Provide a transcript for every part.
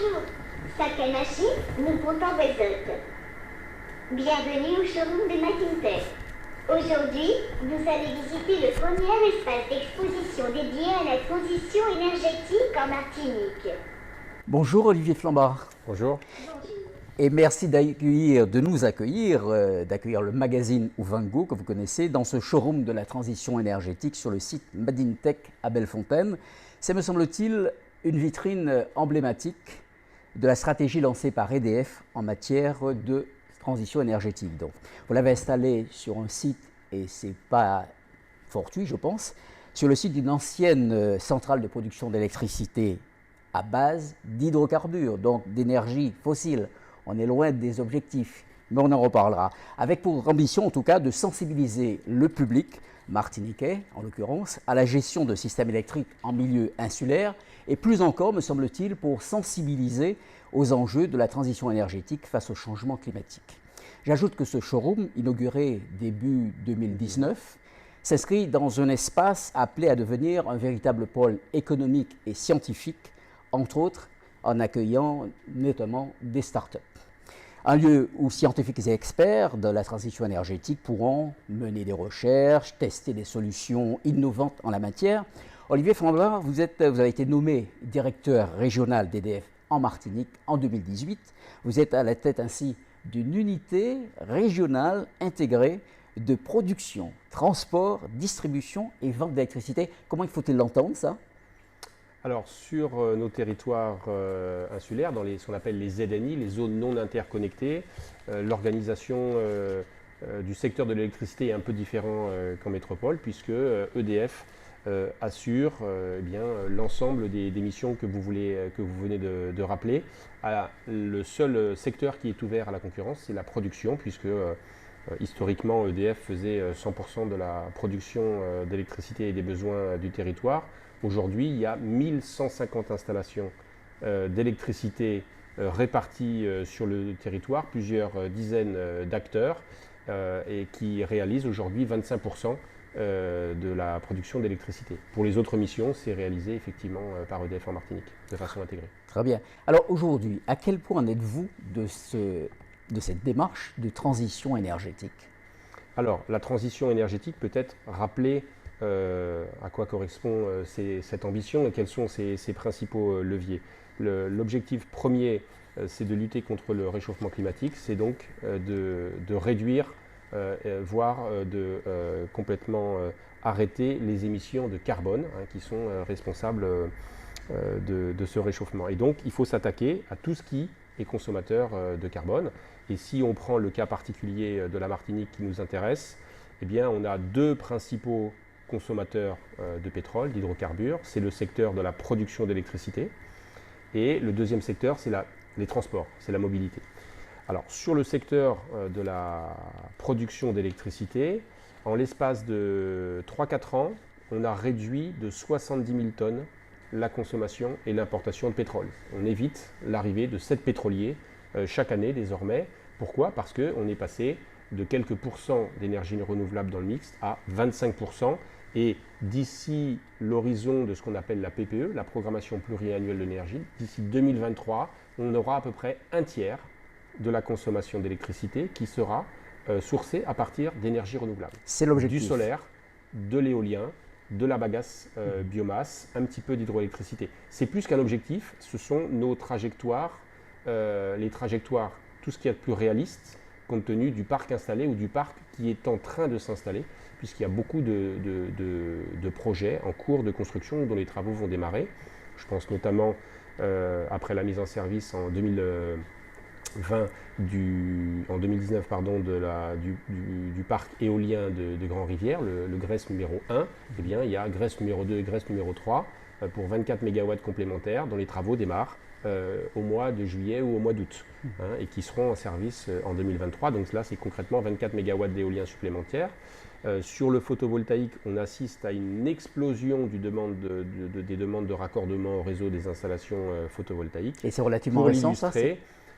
Bonjour, Sakanashi, nous comptons Result. Bienvenue au showroom de Makintech. Aujourd'hui, vous allez visiter le premier espace d'exposition dédié à la transition énergétique en Martinique. Bonjour Olivier Flambard. Bonjour. Et merci de nous accueillir, d'accueillir le magazine Ouvango que vous connaissez dans ce showroom de la transition énergétique sur le site Makintech à Bellefontaine. C'est, me semble-t-il, une vitrine emblématique de la stratégie lancée par EDF en matière de transition énergétique. Donc, vous l'avez installé sur un site, et ce n'est pas fortuit, je pense, sur le site d'une ancienne centrale de production d'électricité à base d'hydrocarbures, donc d'énergie fossile. On est loin des objectifs, mais on en reparlera. Avec pour ambition, en tout cas, de sensibiliser le public, martiniquais en l'occurrence, à la gestion de systèmes électriques en milieu insulaire, et plus encore, me semble-t-il, pour sensibiliser aux enjeux de la transition énergétique face au changement climatique. J'ajoute que ce showroom, inauguré début 2019, s'inscrit dans un espace appelé à devenir un véritable pôle économique et scientifique, entre autres en accueillant notamment des startups. Un lieu où scientifiques et experts de la transition énergétique pourront mener des recherches, tester des solutions innovantes en la matière. Olivier Flambard, vous avez été nommé directeur régional d'EDF en Martinique en 2018. Vous êtes à la tête ainsi d'une unité régionale intégrée de production, transport, distribution et vente d'électricité. Comment il faut-il l'entendre, ça ? Alors, sur nos territoires insulaires, dans ce qu'on appelle les ZNI, les zones non interconnectées, l'organisation du secteur de l'électricité est un peu différente qu'en métropole, puisque EDF assure l'ensemble des missions que vous venez de rappeler. Le seul secteur qui est ouvert à la concurrence, c'est la production, puisque historiquement, EDF faisait 100% de la production d'électricité et des besoins du territoire. Aujourd'hui, il y a 1150 installations d'électricité réparties sur le territoire, plusieurs dizaines d'acteurs et qui réalisent aujourd'hui 25% de la production d'électricité. Pour les autres missions, c'est réalisé effectivement par EDF en Martinique, de façon intégrée. Très bien. Alors aujourd'hui, à quel point en êtes-vous de cette démarche de transition énergétique ? Alors, la transition énergétique peut être rappelée à quoi correspond cette ambition et quels sont ses principaux leviers. L'objectif premier, c'est de lutter contre le réchauffement climatique, c'est donc de réduire, voire de complètement arrêter les émissions de carbone qui sont responsables de ce réchauffement. Et donc, il faut s'attaquer à tout ce qui est consommateur de carbone. Et si on prend le cas particulier de la Martinique qui nous intéresse, eh bien, on a deux principaux consommateurs de pétrole, d'hydrocarbures. C'est le secteur de la production d'électricité. Et le deuxième secteur, c'est les transports, c'est la mobilité. Alors, sur le secteur de la production d'électricité, en l'espace de 3-4 ans, on a réduit de 70 000 tonnes la consommation et l'importation de pétrole. On évite l'arrivée de 7 pétroliers chaque année désormais. Pourquoi ? Parce qu'on est passé de quelques pourcents d'énergie renouvelable dans le mix à 25%. Et d'ici l'horizon de ce qu'on appelle la PPE, la programmation pluriannuelle de l'énergie, d'ici 2023, on aura à peu près un tiers de la consommation d'électricité qui sera sourcée à partir d'énergie renouvelable. C'est l'objectif. Du solaire, de l'éolien, de la bagasse biomasse, un petit peu d'hydroélectricité. C'est plus qu'un objectif, ce sont nos trajectoires, les trajectoires, tout ce qui est de plus réaliste, compte tenu du parc installé ou du parc qui est en train de s'installer, puisqu'il y a beaucoup de projets en cours de construction dont les travaux vont démarrer. Je pense notamment, après la mise en service en 2019 du parc éolien de Grand-Rivière, le GRES numéro 1, eh bien, il y a GRES numéro 2 et GRES numéro 3 pour 24 MW complémentaires dont les travaux démarrent au mois de juillet ou au mois d'août et qui seront en service en 2023. Donc là, c'est concrètement 24 MW d'éolien supplémentaires. Sur le photovoltaïque, on assiste à une explosion des demandes de raccordement au réseau des installations photovoltaïques. Et c'est relativement récent, ça ?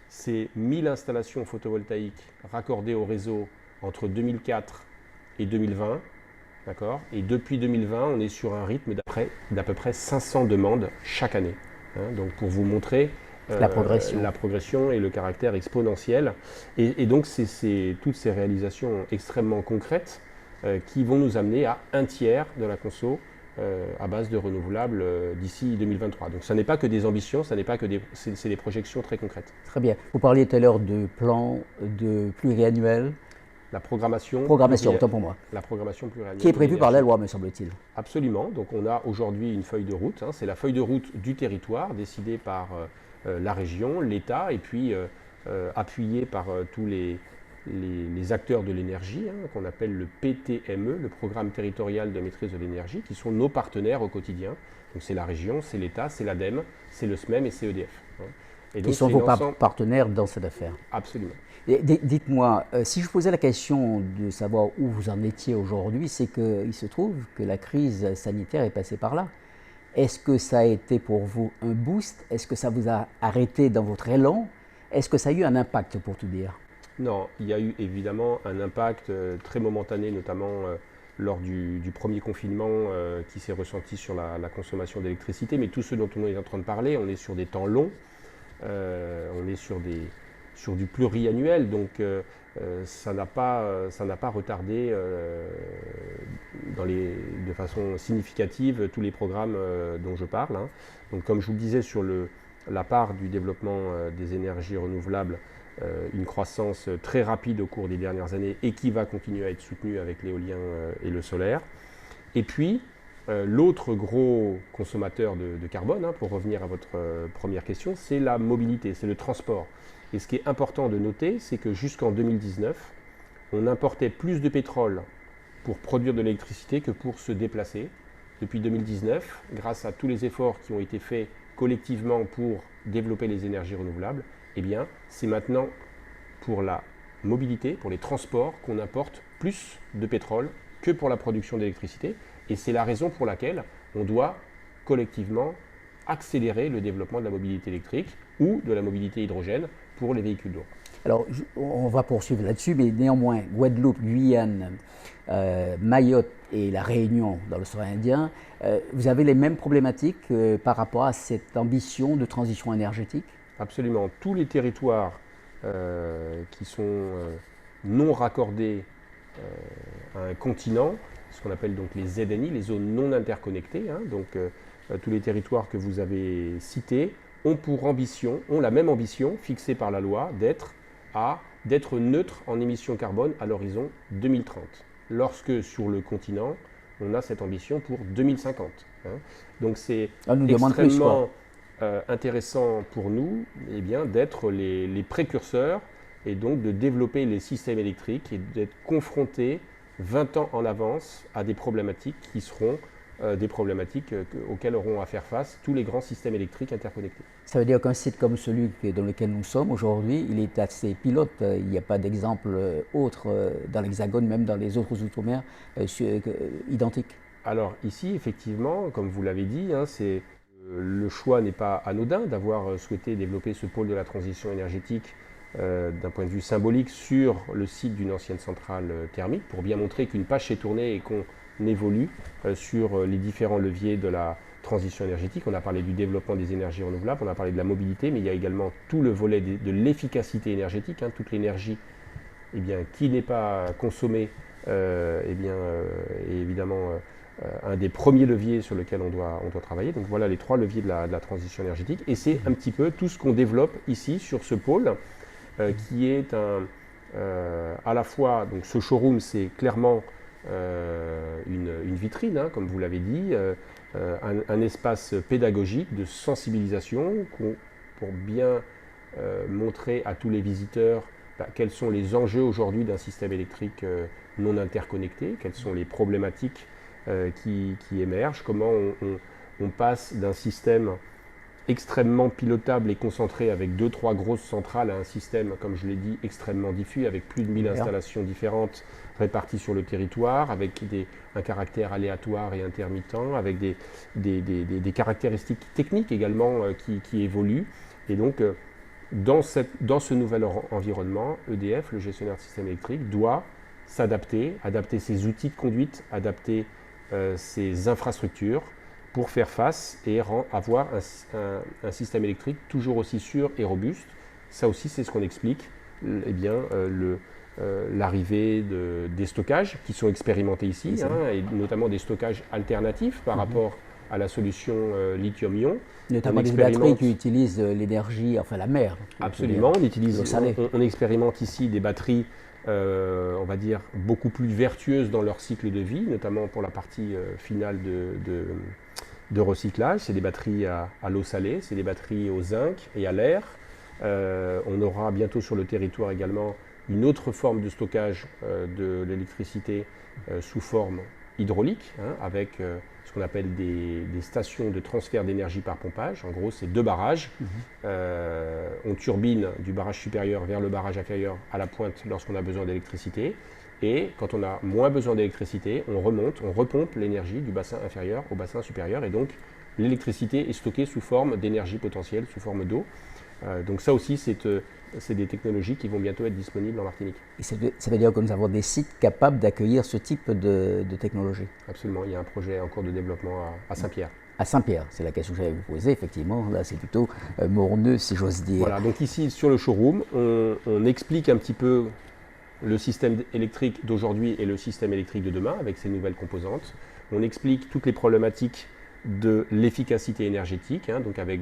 C'est 1000 installations photovoltaïques raccordées au réseau entre 2004 et 2020. D'accord ? Et depuis 2020, on est sur un rythme d'à peu près 500 demandes chaque année. Donc pour vous montrer La progression. La progression et le caractère exponentiel. Et donc, c'est toutes ces réalisations extrêmement concrètes qui vont nous amener à un tiers de la conso à base de renouvelables d'ici 2023. Donc, ce n'est pas que des ambitions, c'est des projections très concrètes. Très bien. Vous parliez tout à l'heure de plan de pluriannuel. La programmation. Autant pour moi. La programmation pluriannuelle. Qui est prévue par la loi, me semble-t-il. Absolument. Donc, on a aujourd'hui une feuille de route. C'est la feuille de route du territoire décidée par la région, l'État, et puis appuyée par tous les acteurs de l'énergie, qu'on appelle le PTME, le Programme territorial de maîtrise de l'énergie, qui sont nos partenaires au quotidien. Donc, c'est la région, c'est l'État, c'est l'ADEME, c'est le SMEM et c'est EDF. Et donc, qui sont vos partenaires dans cette affaire. Absolument. Dites-moi, si je posais la question de savoir où vous en étiez aujourd'hui, c'est qu'il se trouve que la crise sanitaire est passée par là. Est-ce que ça a été pour vous un boost? Est-ce que ça vous a arrêté dans votre élan? Est-ce que ça a eu un impact, pour tout dire? Non, il y a eu évidemment un impact très momentané, notamment lors du premier confinement qui s'est ressenti sur la consommation d'électricité. Mais tout ce dont on est en train de parler, on est sur des temps longs, on est sur du pluriannuel, donc ça n'a pas retardé de façon significative tous les programmes dont je parle. Donc, comme je vous le disais, sur la part du développement des énergies renouvelables, une croissance très rapide au cours des dernières années et qui va continuer à être soutenue avec l'éolien et le solaire. Et puis, l'autre gros consommateur de carbone, pour revenir à votre première question, c'est la mobilité, c'est le transport. Et ce qui est important de noter, c'est que jusqu'en 2019, on importait plus de pétrole pour produire de l'électricité que pour se déplacer. Depuis 2019, grâce à tous les efforts qui ont été faits collectivement pour développer les énergies renouvelables, eh bien, c'est maintenant pour la mobilité, pour les transports, qu'on importe plus de pétrole que pour la production d'électricité. Et c'est la raison pour laquelle on doit collectivement accélérer le développement de la mobilité électrique ou de la mobilité hydrogène pour les véhicules lourds. Alors, on va poursuivre là-dessus, mais néanmoins, Guadeloupe, Guyane, Mayotte et la Réunion dans l'océan Indien, vous avez les mêmes problématiques par rapport à cette ambition de transition énergétique? Absolument. Tous les territoires qui sont non raccordés à un continent, ce qu'on appelle donc les ZNI, les zones non interconnectées, tous les territoires que vous avez cités, ont la même ambition fixée par la loi d'être neutres en émissions carbone à l'horizon 2030. Lorsque sur le continent, on a cette ambition pour 2050. Donc c'est extrêmement intéressant pour nous d'être les précurseurs et donc de développer les systèmes électriques et d'être confrontés 20 ans en avance à des problématiques qui seront des problématiques auxquelles auront à faire face tous les grands systèmes électriques interconnectés. Ça veut dire qu'un site comme celui dans lequel nous sommes aujourd'hui, il est assez pilote. Il n'y a pas d'exemple autre dans l'Hexagone, même dans les autres outre-mer, identiques. Alors ici, effectivement, comme vous l'avez dit, le choix n'est pas anodin d'avoir souhaité développer ce pôle de la transition énergétique d'un point de vue symbolique sur le site d'une ancienne centrale thermique pour bien montrer qu'une page s'est tournée et qu'on évolue sur les différents leviers de la transition énergétique. On a parlé du développement des énergies renouvelables, on a parlé de la mobilité, mais il y a également tout le volet de l'efficacité énergétique, toute l'énergie qui n'est pas consommée est évidemment un des premiers leviers sur lesquels on doit travailler. Donc voilà les 3 leviers de la transition énergétique. Et c'est un petit peu tout ce qu'on développe ici sur ce pôle qui est à la fois, donc ce showroom c'est clairement une vitrine, comme vous l'avez dit, un espace pédagogique de sensibilisation pour bien montrer à tous les visiteurs quels sont les enjeux aujourd'hui d'un système électrique non interconnecté, quelles sont les problématiques qui émergent, comment on passe d'un système extrêmement pilotable et concentré avec 2-3 grosses centrales à un système, comme je l'ai dit, extrêmement diffus, avec plus de 1000 installations différentes réparties sur le territoire, avec un caractère aléatoire et intermittent, avec des caractéristiques techniques également qui évoluent. Et donc, dans ce nouvel environnement, EDF, le gestionnaire de système électrique, doit s'adapter, adapter ses outils de conduite, adapter ses infrastructures pour faire face et avoir un système électrique toujours aussi sûr et robuste. Ça aussi, c'est ce qu'on explique, l'arrivée des stockages qui sont expérimentés ici, et notamment des stockages alternatifs par rapport à la solution lithium-ion. Notamment des batteries qui utilisent l'énergie, enfin la mer. Absolument, on expérimente ici des batteries, on va dire, beaucoup plus vertueuses dans leur cycle de vie, notamment pour la partie finale de recyclage. C'est des batteries à l'eau salée, c'est des batteries au zinc et à l'air. On aura bientôt sur le territoire également une autre forme de stockage de l'électricité sous forme hydraulique, avec ce qu'on appelle des stations de transfert d'énergie par pompage. En gros, c'est 2 barrages. On turbine du barrage supérieur vers le barrage inférieur à la pointe lorsqu'on a besoin d'électricité. Et quand on a moins besoin d'électricité, on repompe l'énergie du bassin inférieur au bassin supérieur. Et donc, l'électricité est stockée sous forme d'énergie potentielle, sous forme d'eau. Donc ça aussi, c'est des technologies qui vont bientôt être disponibles en Martinique. Et ça veut dire que nous avons des sites capables d'accueillir ce type de technologie? Absolument, il y a un projet en cours de développement à Saint-Pierre. À Saint-Pierre, c'est la question que j'allais vous poser, effectivement. Là, c'est plutôt morneux, si j'ose dire. Voilà, donc ici, sur le showroom, on explique un petit peu le système électrique d'aujourd'hui et le système électrique de demain avec ses nouvelles composantes. On explique toutes les problématiques de l'efficacité énergétique, donc avec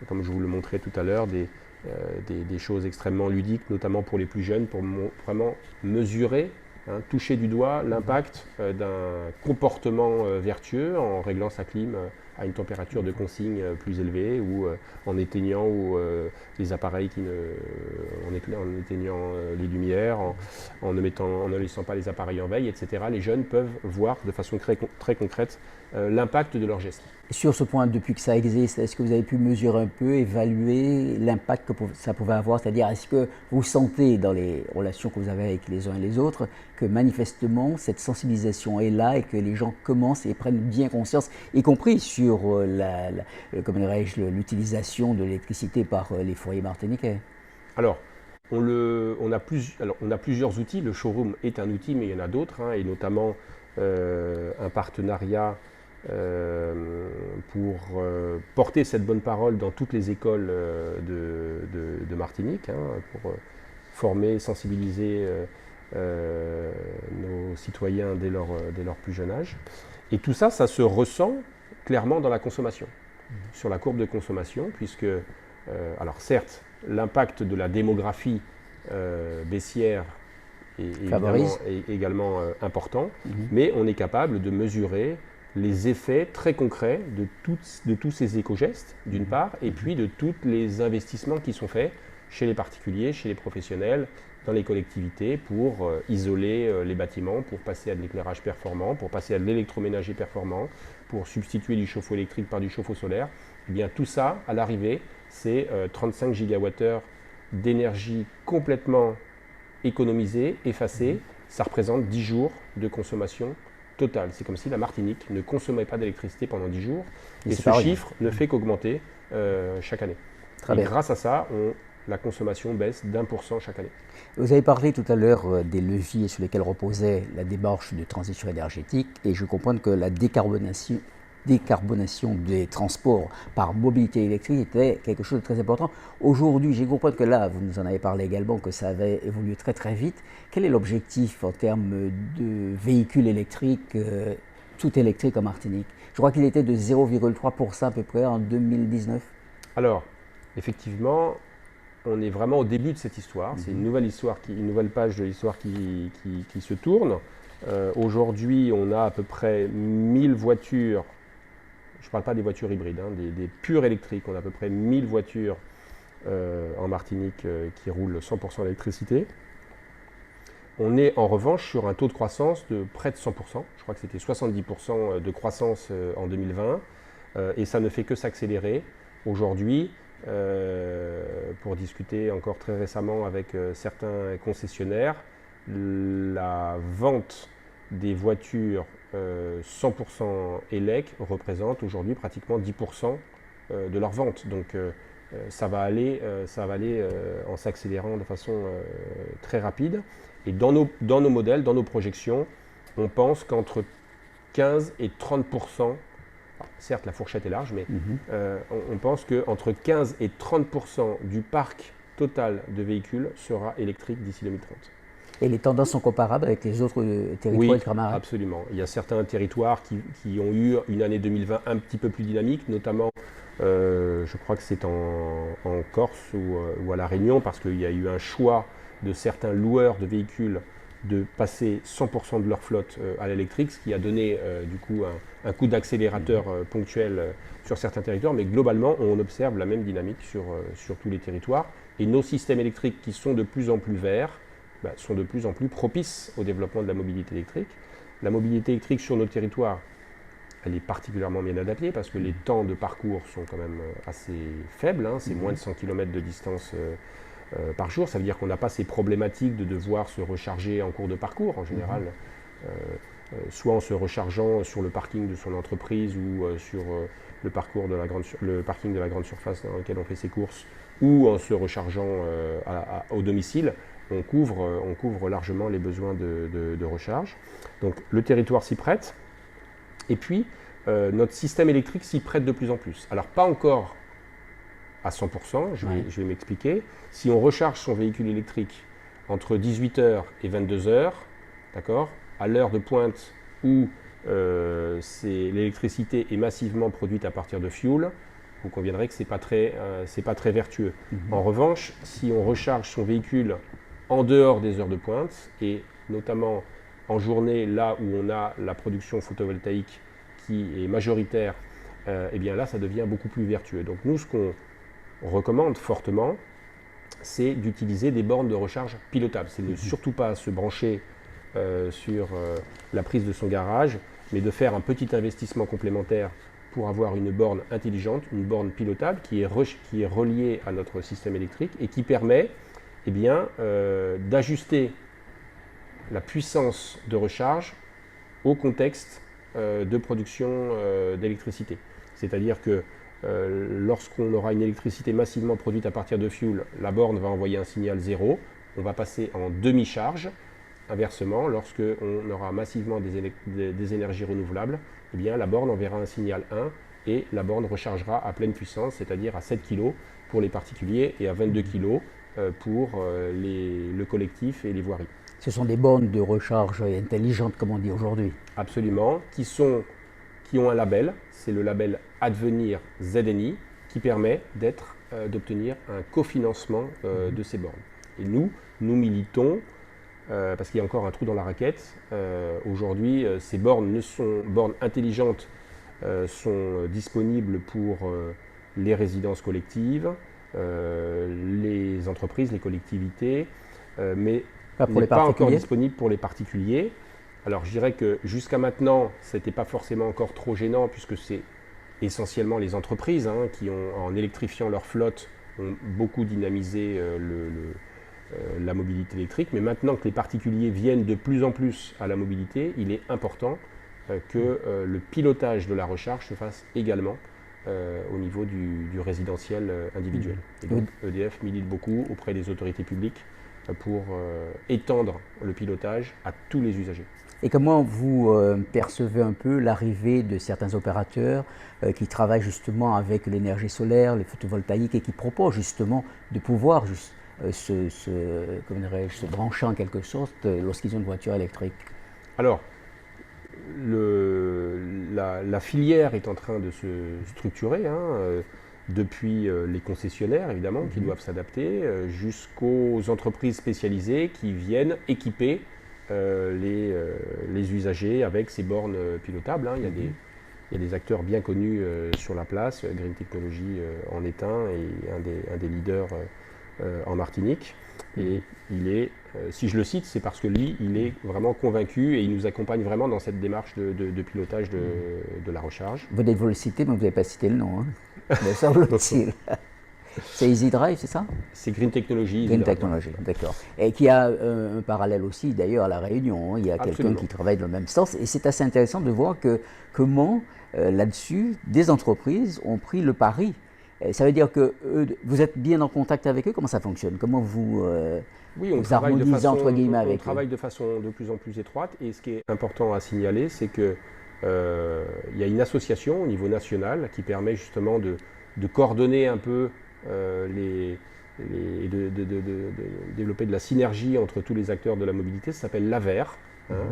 comme je vous le montrais tout à l'heure, des choses extrêmement ludiques, notamment pour les plus jeunes, pour vraiment mesurer, toucher du doigt l'impact d'un comportement vertueux en réglant sa clim à une température de consigne plus élevée ou en éteignant les appareils en éteignant les lumières, en ne laissant pas les appareils en veille, etc. Les jeunes peuvent voir de façon très concrète l'impact de leurs gestes. Sur ce point, depuis que ça existe, est-ce que vous avez pu mesurer un peu, évaluer l'impact que ça pouvait avoir? C'est-à-dire, est-ce que vous sentez dans les relations que vous avez avec les uns et les autres que manifestement cette sensibilisation est là et que les gens commencent et prennent bien conscience, y compris sur l'utilisation de l'électricité par les foyers martiniquais? Alors, on a plusieurs outils. Le showroom est un outil, mais il y en a d'autres, et notamment un partenariat pour porter cette bonne parole dans toutes les écoles de Martinique, pour former, sensibiliser nos citoyens dès leur plus jeune âge. Et tout ça, ça se ressent clairement dans la consommation, sur la courbe de consommation, puisque, alors certes, l'impact de la démographie baissière est également important, mais on est capable de mesurer les effets très concrets de tous ces éco-gestes, d'une part, et puis de tous les investissements qui sont faits chez les particuliers, chez les professionnels, dans les collectivités, pour isoler les bâtiments, pour passer à de l'éclairage performant, pour passer à de l'électroménager performant, pour substituer du chauffe-eau électrique par du chauffe-eau solaire. Eh bien, tout ça, à l'arrivée, c'est 35 gigawattheures d'énergie complètement économisée, effacée. Ça représente 10 jours de consommation totale. C'est comme si la Martinique ne consommait pas d'électricité pendant 10 jours. Et ce chiffre ne fait qu'augmenter chaque année. Et grâce à ça, la consommation baisse d'1% chaque année. Vous avez parlé tout à l'heure des leviers sur lesquels reposait la démarche de transition énergétique, et je comprends que la décarbonation des transports par mobilité électrique était quelque chose de très important. Aujourd'hui, j'ai compris que là, vous nous en avez parlé également, que ça avait évolué très très vite. Quel est l'objectif en termes de véhicules électriques, tout électrique en Martinique? Je crois qu'il était de 0,3% à peu près en 2019. Alors, effectivement, on est vraiment au début de cette histoire. C'est une nouvelle page de l'histoire qui se tourne. Aujourd'hui, on a à peu près 1000 voitures. Je ne parle pas des voitures hybrides, des pures électriques. On a à peu près 1000 voitures en Martinique qui roulent 100% à l'électricité. On est en revanche sur un taux de croissance de près de 100%. Je crois que c'était 70% de croissance en 2020. Et ça ne fait que s'accélérer. Aujourd'hui, pour discuter encore très récemment avec certains concessionnaires, la vente des voitures 100% élec représente aujourd'hui pratiquement 10% de leur vente. Donc ça va aller en s'accélérant de façon très rapide. Et dans nos modèles, dans nos projections, on pense qu'entre 15 et 30%, certes la fourchette est large, mais on pense qu'entre 15 et 30% du parc total de véhicules sera électrique d'ici 2030. Et les tendances sont comparables avec les autres territoires Oui, ultramarins? absolument. Il y a certains territoires qui ont eu une année 2020 un petit peu plus dynamique, notamment, je crois que c'est en Corse ou à La Réunion, parce qu'il y a eu un choix de certains loueurs de véhicules de passer 100% de leur flotte à l'électrique, ce qui a donné du coup un coup d'accélérateur ponctuel sur certains territoires. Mais globalement, on observe la même dynamique sur tous les territoires. Et nos systèmes électriques qui sont de plus en plus verts, sont de plus en plus propices au développement de la mobilité électrique. La mobilité électrique sur nos territoires, elle est particulièrement bien adaptée parce que les temps de parcours sont quand même assez faibles, c'est moins de 100 km de distance par jour. Ça veut dire qu'on n'a pas ces problématiques de devoir se recharger en cours de parcours en général, soit en se rechargeant sur le parking de son entreprise ou sur le parking de la grande surface dans lequel on fait ses courses, ou en se rechargeant au domicile. On couvre largement les besoins de recharge. Donc le territoire s'y prête. Et puis, notre système électrique s'y prête de plus en plus. Alors pas encore à 100%, je vais m'expliquer. Si on recharge son véhicule électrique entre 18h et 22h, d'accord, à l'heure de pointe où l'électricité est massivement produite à partir de fioul, vous conviendrez que ce n'est pas très vertueux. En revanche, si on recharge son véhicule en dehors des heures de pointe, et notamment en journée, là où on a la production photovoltaïque qui est majoritaire, eh bien là, ça devient beaucoup plus vertueux. Donc nous, ce qu'on recommande fortement, c'est d'utiliser des bornes de recharge pilotables. C'est de surtout pas se brancher sur la prise de son garage, mais de faire un petit investissement complémentaire pour avoir une borne intelligente, une borne pilotable qui est reliée à notre système électrique et qui permet d'ajuster la puissance de recharge au contexte de production d'électricité. C'est-à-dire que lorsqu'on aura une électricité massivement produite à partir de fioul, la borne va envoyer un signal 0, on va passer en demi-charge. Inversement, lorsqu'on aura massivement des énergies renouvelables, eh bien, la borne enverra un signal 1 et la borne rechargera à pleine puissance, c'est-à-dire à 7 kg pour les particuliers et à 22 kg pour le collectif et les voiries. Ce sont des bornes de recharge intelligentes, comme on dit aujourd'hui. Absolument, qui ont un label, c'est le label Advenir ZNI, qui permet d'obtenir un cofinancement de ces bornes. Et nous militons, parce qu'il y a encore un trou dans la raquette, aujourd'hui ces bornes intelligentes sont disponibles pour les résidences collectives, les entreprises, les collectivités, mais n'est pas encore disponible pour les particuliers. Alors je dirais que jusqu'à maintenant, ce n'était pas forcément encore trop gênant puisque c'est essentiellement les entreprises qui, en électrifiant leur flotte, ont beaucoup dynamisé la mobilité électrique. Mais maintenant que les particuliers viennent de plus en plus à la mobilité, il est important que le pilotage de la recharge se fasse également au niveau du résidentiel individuel. Et donc EDF milite beaucoup auprès des autorités publiques pour étendre le pilotage à tous les usagers. Et comment vous percevez un peu l'arrivée de certains opérateurs qui travaillent justement avec l'énergie solaire, les photovoltaïques et qui proposent justement de pouvoir se brancher en quelque sorte lorsqu'ils ont une voiture électrique? Alors, la filière est en train de se structurer, depuis les concessionnaires évidemment qui doivent s'adapter, jusqu'aux entreprises spécialisées qui viennent équiper les usagers avec ces bornes pilotables. Il y a des acteurs bien connus sur la place. Green Technology en est un et un des leaders en Martinique. Et il est, si je le cite, c'est parce que lui, il est vraiment convaincu et il nous accompagne vraiment dans cette démarche de pilotage de la recharge. Vous devez le citer, mais vous n'avez pas cité le nom. Me semble-t-il. C'est Easy Drive, c'est ça? C'est Green Technology. Green Technology, d'accord. Et qui a un parallèle aussi d'ailleurs à La Réunion. Il y a quelqu'un qui travaille dans le même sens. Et c'est assez intéressant de voir comment là-dessus, des entreprises ont pris le pari. Ça veut dire que vous êtes bien en contact avec eux? Comment ça fonctionne? Comment vous harmonisez entre guillemets avec eux? On travaille de façon de plus en plus étroite. Et ce qui est important à signaler, c'est que il y a une association au niveau national qui permet justement de coordonner un peu de développer de la synergie entre tous les acteurs de la mobilité. Ça s'appelle l'AVER,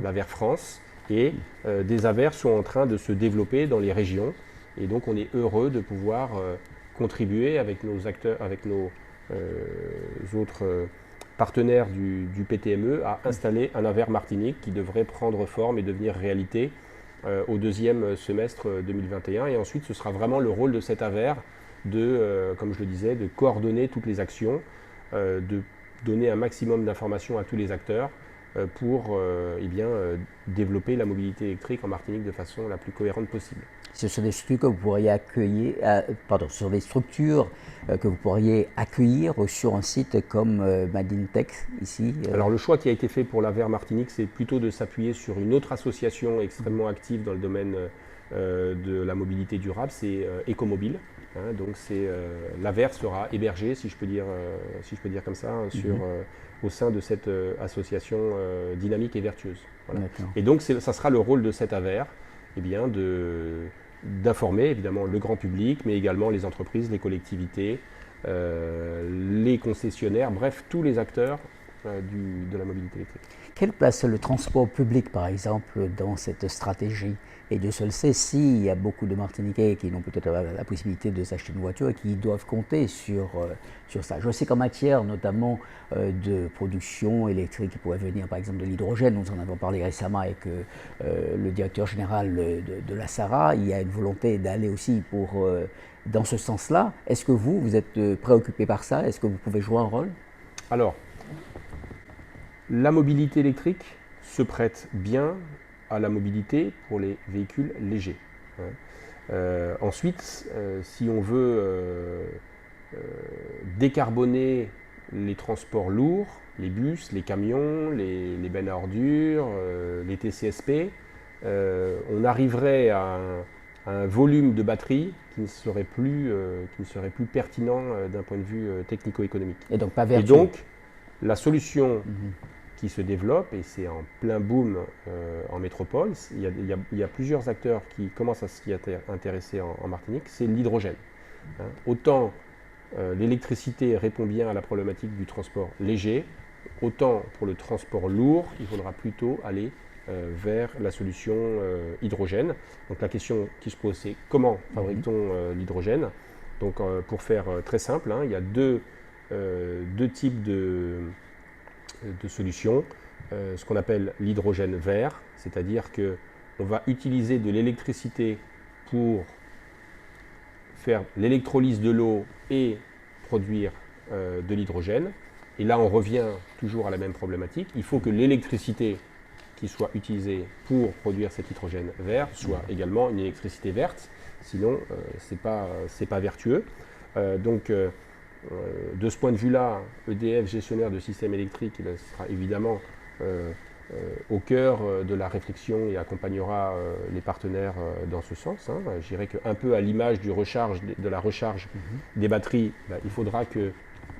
l'AVER France, et des AVER sont en train de se développer dans les régions, et donc on est heureux de pouvoir contribuer avec nos acteurs, avec nos autres partenaires du PTME à installer un AVER Martinique qui devrait prendre forme et devenir réalité au deuxième semestre 2021, et ensuite ce sera vraiment le rôle de cet AVER comme je le disais, de coordonner toutes les actions, de donner un maximum d'informations à tous les acteurs pour développer la mobilité électrique en Martinique de façon la plus cohérente possible. Ce sont des structures que vous pourriez accueillir, sur des structures que vous pourriez accueillir sur un site comme Madintech ici. Alors le choix qui a été fait pour l'AVER Martinique, c'est plutôt de s'appuyer sur une autre association extrêmement active dans le domaine de la mobilité durable, c'est Ecomobile. Donc l'AVER sera hébergé, si je peux dire comme ça, au sein de cette association dynamique et vertueuse. Voilà. Et donc ça sera le rôle de cet AVER, d'informer évidemment le grand public, mais également les entreprises, les collectivités, les concessionnaires, bref, tous les acteurs de la mobilité électrique. Quelle place a le transport public, par exemple, dans cette stratégie? Et Dieu seul sait s'il y a beaucoup de Martiniquais qui n'ont peut-être la possibilité de s'acheter une voiture et qui doivent compter sur ça. Je sais qu'en matière notamment de production électrique qui pourrait venir par exemple de l'hydrogène, nous en avons parlé récemment avec le directeur général de la SARA, il y a une volonté d'aller aussi dans ce sens-là. Est-ce que vous êtes préoccupé par ça? Est-ce que vous pouvez jouer un rôle? Alors, la mobilité électrique se prête bien à la mobilité pour les véhicules légers. Ensuite, si on veut décarboner les transports lourds, les bus, les camions, les bennes à ordures, les TCSP, on arriverait à un volume de batterie qui ne serait plus pertinent d'un point de vue technico-économique. Et donc pas vertueux. Et donc, la solution qui se développe, et c'est en plein boom en métropole, il y a plusieurs acteurs qui commencent à s'y intéresser en Martinique, c'est l'hydrogène. Autant l'électricité répond bien à la problématique du transport léger, autant pour le transport lourd, il faudra plutôt aller vers la solution hydrogène. Donc la question qui se pose, c'est comment fabrique-t-on l'hydrogène? Donc pour faire très simple, il y a deux types de solutions. Ce qu'on appelle l'hydrogène vert, c'est-à-dire qu'on va utiliser de l'électricité pour faire l'électrolyse de l'eau et produire de l'hydrogène. Et là, on revient toujours à la même problématique. Il faut que l'électricité qui soit utilisée pour produire cet hydrogène vert soit également une électricité verte, sinon c'est pas vertueux. Donc de ce point de vue-là, EDF, gestionnaire de systèmes électriques, il sera évidemment au cœur de la réflexion et accompagnera les partenaires dans ce sens. Je dirais qu'un peu à l'image de la recharge des batteries, il faudra que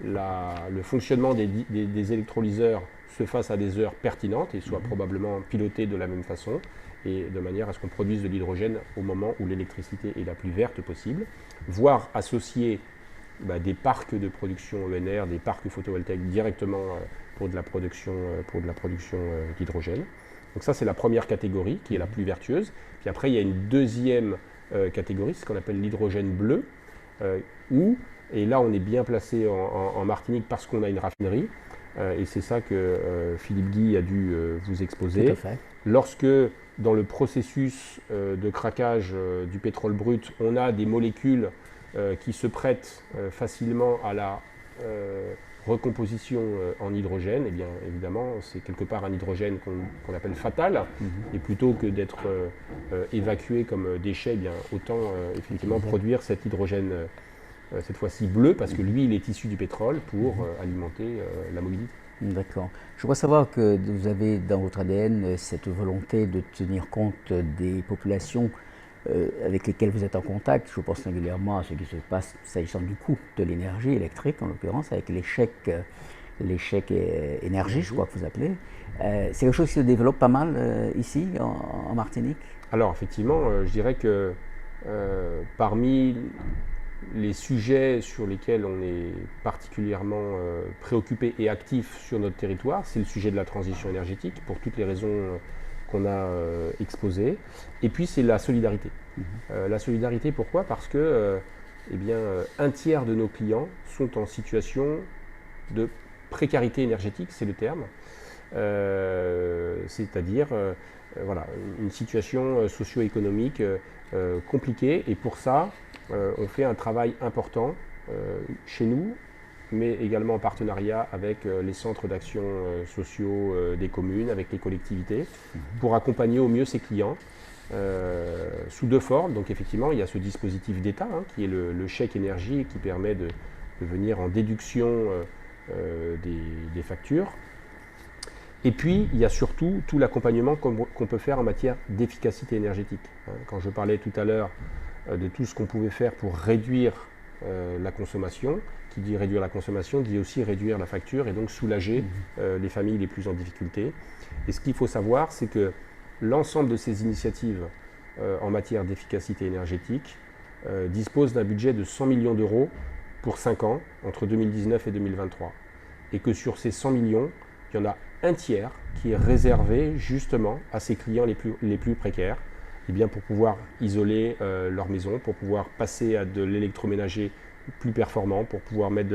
le fonctionnement des électrolyseurs se fasse à des heures pertinentes et soit probablement piloté de la même façon, et de manière à ce qu'on produise de l'hydrogène au moment où l'électricité est la plus verte possible, voire associer des parcs de production ENR, des parcs photovoltaïques directement pour de la production d'hydrogène. Donc ça, c'est la première catégorie qui est la plus vertueuse. Puis après, il y a une deuxième catégorie, ce qu'on appelle l'hydrogène bleu, et là, on est bien placé en Martinique parce qu'on a une raffinerie, et c'est ça que Philippe Guy a dû vous exposer. Tout à fait. Lorsque, dans le processus de craquage du pétrole brut, on a des molécules qui se prêtent facilement à la recomposition en hydrogène, et bien évidemment c'est quelque part un hydrogène qu'on appelle fatal, et plutôt que d'être évacué comme déchet, eh bien, autant effectivement produire cet hydrogène cette fois-ci bleu, parce que lui il est issu du pétrole pour alimenter la mobilité. D'accord. Je voudrais savoir que vous avez dans votre ADN cette volonté de tenir compte des populations avec lesquelles vous êtes en contact. Je pense singulièrement à ce qui se passe s'agissant du coût de l'énergie électrique, en l'occurrence, avec l'échec les chèques énergie, je crois que vous appelez. C'est quelque chose qui se développe pas mal ici, en Martinique? Alors effectivement, je dirais que parmi les sujets sur lesquels on est particulièrement préoccupé et actif sur notre territoire, c'est le sujet de la transition énergétique, pour toutes les raisons qu'on a exposées. Et puis c'est la solidarité. La solidarité, pourquoi? Parce que un tiers de nos clients sont en situation de précarité énergétique, c'est le terme. C'est-à-dire voilà, une situation socio-économique compliquée. Et pour ça, on fait un travail important chez nous, mais également en partenariat avec les centres d'action sociaux des communes, avec les collectivités, pour accompagner au mieux ces clients sous deux formes. Donc effectivement, il y a ce dispositif d'État qui est le chèque énergie, qui permet de venir en déduction des factures. Et puis, il y a surtout tout l'accompagnement qu'on peut faire en matière d'efficacité énergétique. Quand je parlais tout à l'heure de tout ce qu'on pouvait faire pour réduire la consommation, qui dit réduire la consommation, dit aussi réduire la facture et donc soulager les familles les plus en difficulté. Et ce qu'il faut savoir, c'est que l'ensemble de ces initiatives en matière d'efficacité énergétique disposent d'un budget de 100 millions d'euros pour 5 ans, entre 2019 et 2023. Et que sur ces 100 millions, il y en a un tiers qui est réservé justement à ces clients les plus précaires, et bien pour pouvoir isoler leur maison, pour pouvoir passer à de l'électroménager plus performant, pour pouvoir mettre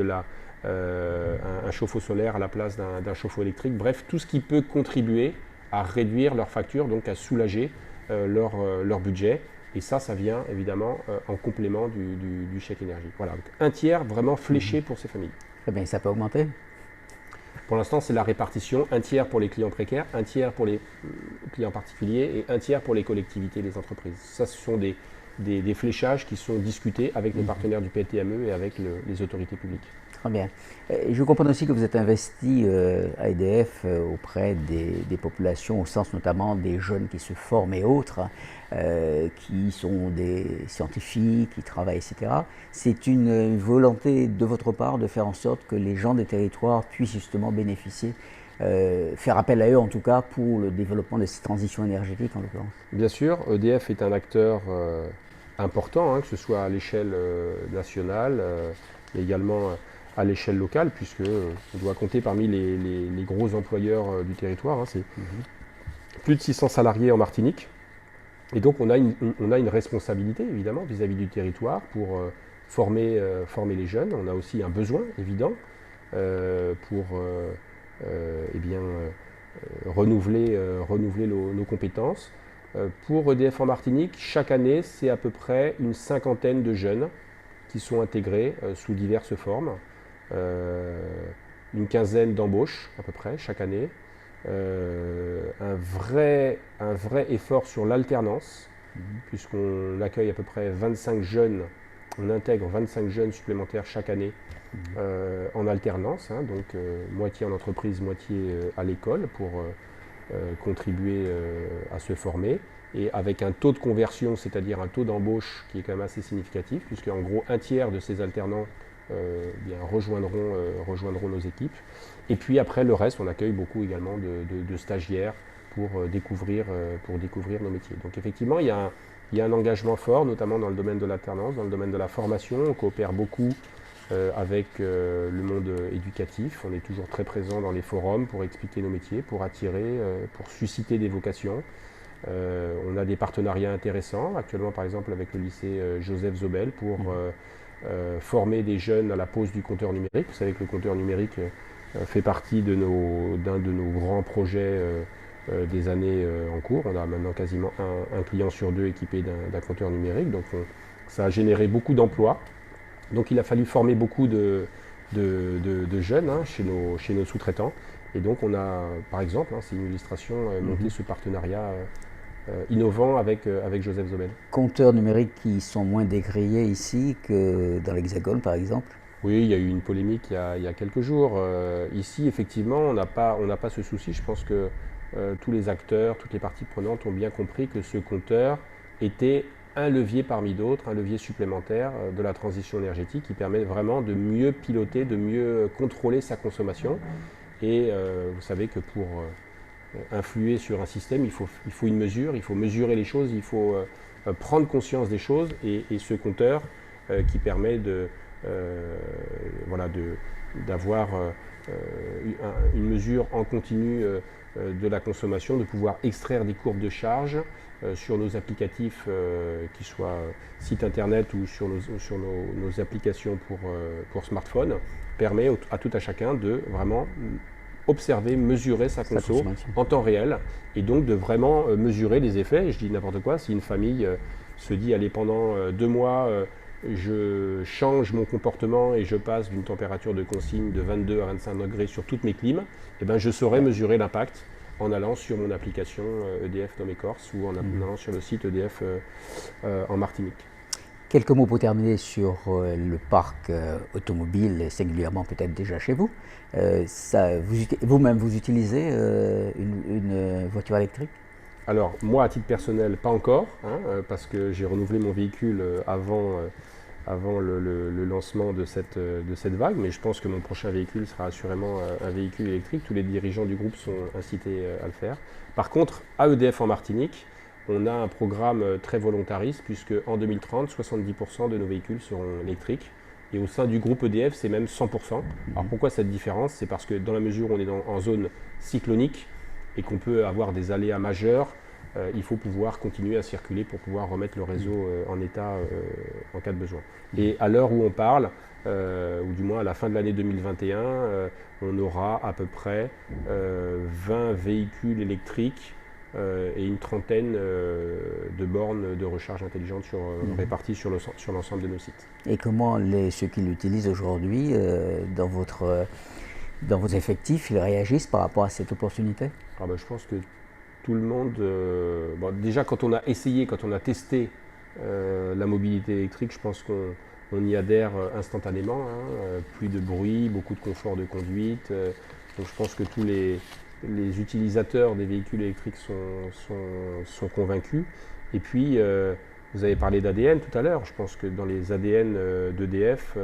un chauffe-eau solaire à la place d'un chauffe-eau électrique. Bref, tout ce qui peut contribuer à réduire leur facture, donc à soulager leur budget. Et ça vient évidemment en complément du chèque énergie. Voilà, donc un tiers vraiment fléché pour ces familles. Très bien, ça peut augmenter? Pour l'instant, c'est la répartition, un tiers pour les clients précaires, un tiers pour les clients particuliers et un tiers pour les collectivités et les entreprises. Ça, ce sont des fléchages qui sont discutés avec les partenaires du PTME et avec les autorités publiques. Très bien. Je comprends aussi que vous êtes investi à EDF auprès des populations, au sens notamment des jeunes qui se forment et autres, qui sont des scientifiques, qui travaillent, etc. C'est une volonté de votre part de faire en sorte que les gens des territoires puissent justement bénéficier, faire appel à eux en tout cas pour le développement de ces transitions énergétiques en l'occurrence? Bien sûr, EDF est un acteur important, que ce soit à l'échelle nationale, mais également à l'échelle locale, puisqu'on doit compter parmi les gros employeurs du territoire. C'est plus de 600 salariés en Martinique. Et donc on a une responsabilité évidemment vis-à-vis du territoire pour former les jeunes. On a aussi un besoin évident pour renouveler nos compétences. Pour EDF en Martinique, chaque année, c'est à peu près une cinquantaine de jeunes qui sont intégrés sous diverses formes. Une quinzaine d'embauches à peu près chaque année, un vrai effort sur l'alternance, puisqu'on accueille à peu près 25 jeunes, on intègre 25 jeunes supplémentaires chaque année en alternance, donc moitié en entreprise, moitié à l'école pour contribuer à se former, et avec un taux de conversion, c'est-à-dire un taux d'embauche qui est quand même assez significatif, puisque en gros un tiers de ces alternants rejoindront nos équipes. Et puis après le reste, on accueille beaucoup également de stagiaires pour découvrir nos métiers. Donc effectivement, il y a un engagement fort, notamment dans le domaine de l'alternance, dans le domaine de la formation. On coopère beaucoup avec le monde éducatif. On est toujours très présent dans les forums pour expliquer nos métiers, pour attirer, pour susciter des vocations. On a des partenariats intéressants, actuellement par exemple avec le lycée Joseph Zobel pour former des jeunes à la pose du compteur numérique. Vous savez que le compteur numérique fait partie d'un de nos grands projets des années en cours. On a maintenant quasiment un client sur deux équipé d'un compteur numérique, donc ça a généré beaucoup d'emplois. Donc il a fallu former beaucoup de jeunes chez nos sous-traitants. Et donc on a, par exemple, c'est une illustration, monté ce partenariat innovant avec Joseph Zobel. Compteurs numériques qui sont moins décriés ici que dans l'Hexagone, par exemple? Oui, il y a eu une polémique il y a quelques jours. Ici, effectivement, on n'a pas ce souci. Je pense que tous les acteurs, toutes les parties prenantes ont bien compris que ce compteur était un levier parmi d'autres, un levier supplémentaire de la transition énergétique qui permet vraiment de mieux piloter, de mieux contrôler sa consommation. Et vous savez que pour influer sur un système, il faut une mesure, il faut mesurer les choses, il faut prendre conscience des choses et ce compteur qui permet d'avoir une mesure en continu de la consommation, de pouvoir extraire des courbes de charge sur nos applicatifs, qui soient site internet ou sur nos applications pour smartphone, permet à tout à chacun de vraiment observer, mesurer sa conso en temps réel et donc de vraiment mesurer les effets. Et je dis n'importe quoi, si une famille se dit allez pendant 2 mois je change mon comportement et je passe d'une température de consigne de 22 à 25 degrés sur toutes mes clims, et ben je saurais mesurer l'impact en allant sur mon application EDF Nord-Corse ou en allant sur le site EDF en Martinique. Quelques mots pour terminer sur le parc automobile, singulièrement peut-être déjà chez vous. Vous-même, vous utilisez une voiture électrique? Alors, moi, à titre personnel, pas encore, parce que j'ai renouvelé mon véhicule avant le lancement de cette vague, mais je pense que mon prochain véhicule sera assurément un véhicule électrique. Tous les dirigeants du groupe sont incités à le faire. Par contre, à EDF en Martinique, on a un programme très volontariste, puisque en 2030, 70% de nos véhicules seront électriques. Et au sein du groupe EDF, c'est même 100%. Alors pourquoi cette différence? C'est parce que dans la mesure où on est en zone cyclonique et qu'on peut avoir des aléas majeurs, il faut pouvoir continuer à circuler pour pouvoir remettre le réseau en état en cas de besoin. Et à l'heure où on parle, ou du moins à la fin de l'année 2021, on aura à peu près 20 véhicules électriques et une trentaine de bornes de recharge intelligente réparties sur l'ensemble de nos sites. Et comment ceux qui l'utilisent aujourd'hui dans vos effectifs, ils réagissent par rapport à cette opportunité? Je pense que tout le monde, déjà quand on a essayé, quand on a testé la mobilité électrique, je pense qu'on y adhère instantanément. Plus de bruit, beaucoup de confort de conduite. Donc je pense que tous les utilisateurs des véhicules électriques sont convaincus. Et puis, vous avez parlé d'ADN tout à l'heure. Je pense que dans les ADN d'EDF,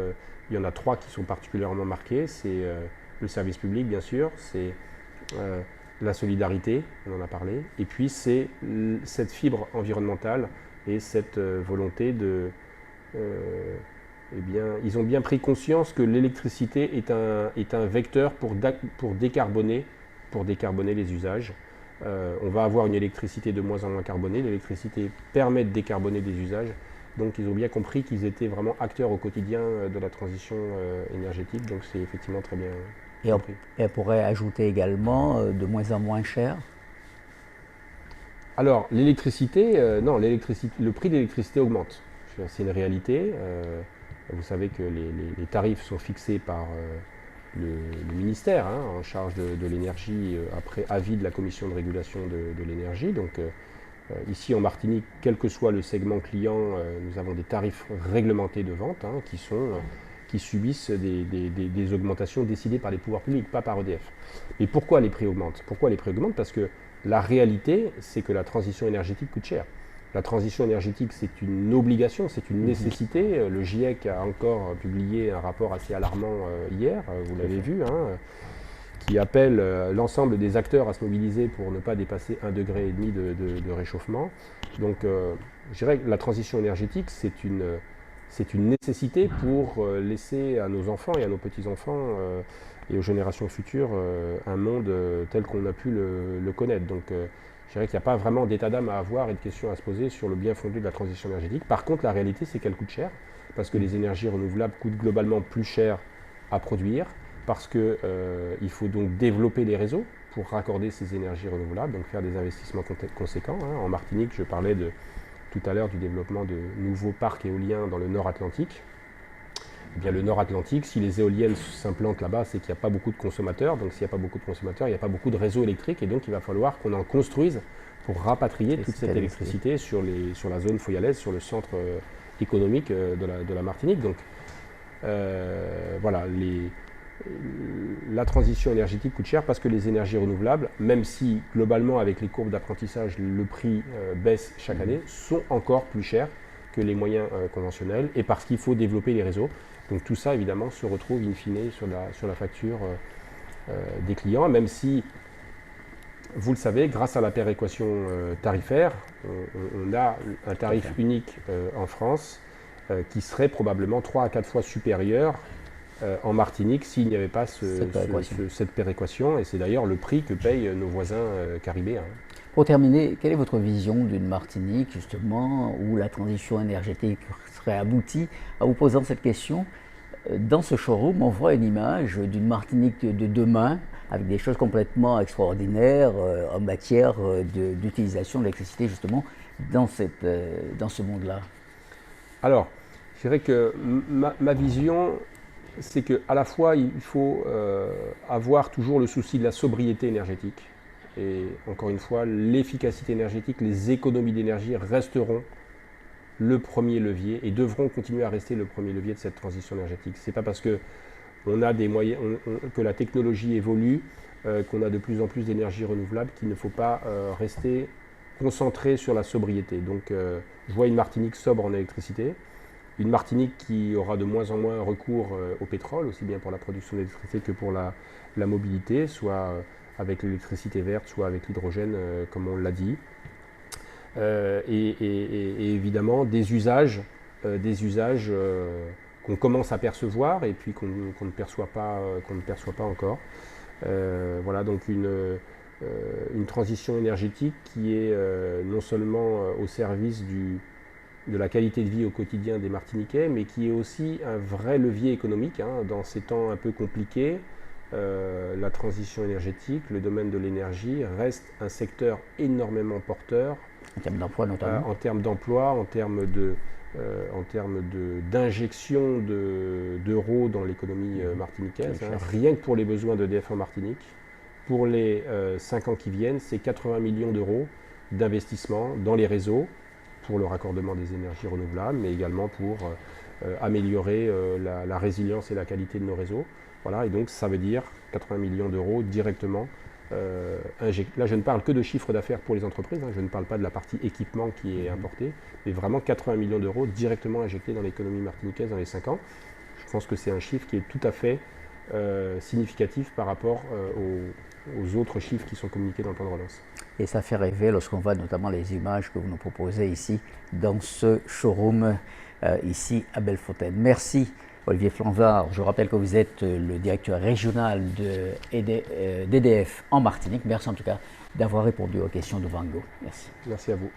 il y en a 3 qui sont particulièrement marqués. C'est le service public, bien sûr, c'est la solidarité, on en a parlé, et puis c'est cette fibre environnementale et cette volonté de... ils ont bien pris conscience que l'électricité est un vecteur pour décarboner les usages. On va avoir une électricité de moins en moins carbonée, l'électricité permet de décarboner des usages, donc ils ont bien compris qu'ils étaient vraiment acteurs au quotidien de la transition énergétique, donc c'est effectivement très bien compris. Et on pourrait ajouter également de moins en moins cher? Alors l'électricité, non, le prix de l'électricité augmente, c'est une réalité. Vous savez que les tarifs sont fixés par le ministère en charge de l'énergie après avis de la commission de régulation de l'énergie. Donc ici en Martinique, quel que soit le segment client, nous avons des tarifs réglementés de vente qui subissent des augmentations décidées par les pouvoirs publics, pas par EDF. Mais pourquoi les prix augmentent? Parce que la réalité, c'est que la transition énergétique coûte cher. La transition énergétique, c'est une obligation, c'est une nécessité. Le GIEC a encore publié un rapport assez alarmant hier, vous l'avez vu, qui appelle l'ensemble des acteurs à se mobiliser pour ne pas dépasser 1,5 degré de réchauffement. Donc, je dirais que la transition énergétique, c'est une nécessité pour laisser à nos enfants et à nos petits-enfants et aux générations futures un monde tel qu'on a pu le connaître. Donc, je dirais qu'il n'y a pas vraiment d'état d'âme à avoir et de questions à se poser sur le bien fondé de la transition énergétique. Par contre, la réalité, c'est qu'elle coûte cher, parce que les énergies renouvelables coûtent globalement plus cher à produire, parce qu'il faut donc développer les réseaux pour raccorder ces énergies renouvelables, donc faire des investissements conséquents. En Martinique, je parlais tout à l'heure du développement de nouveaux parcs éoliens dans le nord Atlantique. Eh bien, le nord Atlantique, si les éoliennes s'implantent là-bas, c'est qu'il n'y a pas beaucoup de consommateurs. Donc s'il n'y a pas beaucoup de consommateurs, il n'y a pas beaucoup de réseaux électriques. Et donc il va falloir qu'on en construise pour rapatrier toute cette électricité sur la zone foyalaise, sur le centre économique de la Martinique. Donc voilà, la transition énergétique coûte cher parce que les énergies renouvelables, même si globalement avec les courbes d'apprentissage le prix baisse chaque année, sont encore plus chers que les moyens conventionnels et parce qu'il faut développer les réseaux. Donc tout ça évidemment se retrouve in fine sur la facture des clients, même si, vous le savez, grâce à la péréquation tarifaire, on a un tarif unique en France qui serait probablement 3 à 4 fois supérieur en Martinique s'il n'y avait pas cette péréquation. Et c'est d'ailleurs le prix que payent nos voisins caribéens. Pour terminer, quelle est votre vision d'une Martinique, justement, où la transition énergétique serait aboutie? En vous posant cette question, dans ce showroom, on voit une image d'une Martinique de demain, avec des choses complètement extraordinaires en matière d'utilisation de l'électricité, justement, dans ce monde-là. Alors, je dirais que ma vision, c'est qu'à la fois, il faut avoir toujours le souci de la sobriété énergétique. Et encore une fois, l'efficacité énergétique, les économies d'énergie resteront le premier levier et devront continuer à rester le premier levier de cette transition énergétique. Ce n'est pas parce qu'on a des moyens, que la technologie évolue, qu'on a de plus en plus d'énergie renouvelable qu'il ne faut pas rester concentré sur la sobriété. Donc je vois une Martinique sobre en électricité, une Martinique qui aura de moins en moins recours au pétrole, aussi bien pour la production d'électricité que pour la mobilité, soit avec l'électricité verte, soit avec l'hydrogène, comme on l'a dit. Et évidemment des usages qu'on commence à percevoir et puis qu'on ne perçoit pas encore. Voilà, donc une transition énergétique qui est non seulement au service de la qualité de vie au quotidien des Martiniquais, mais qui est aussi un vrai levier économique dans ces temps un peu compliqués. La transition énergétique, le domaine de l'énergie reste un secteur énormément porteur. En termes d'emploi notamment. En termes d'emploi, en termes d'injection d'euros dans l'économie martiniquaise. Rien que pour les besoins d'EDF en Martinique, pour les 5 ans qui viennent, c'est 80 millions d'euros d'investissement dans les réseaux pour le raccordement des énergies renouvelables, mais également pour améliorer la résilience et la qualité de nos réseaux. Voilà, et donc ça veut dire 80 millions d'euros directement injectés. Là, je ne parle que de chiffre d'affaires pour les entreprises, je ne parle pas de la partie équipement qui est importée, mais vraiment 80 millions d'euros directement injectés dans l'économie martiniquaise dans les 5 ans. Je pense que c'est un chiffre qui est tout à fait significatif par rapport aux autres chiffres qui sont communiqués dans le plan de relance. Et ça fait rêver lorsqu'on voit notamment les images que vous nous proposez ici dans ce showroom ici à Bellefontaine. Merci Olivier Flanvard. Je rappelle que vous êtes le directeur régional d'EDF en Martinique. Merci en tout cas d'avoir répondu aux questions de Van Gogh. Merci. Merci à vous.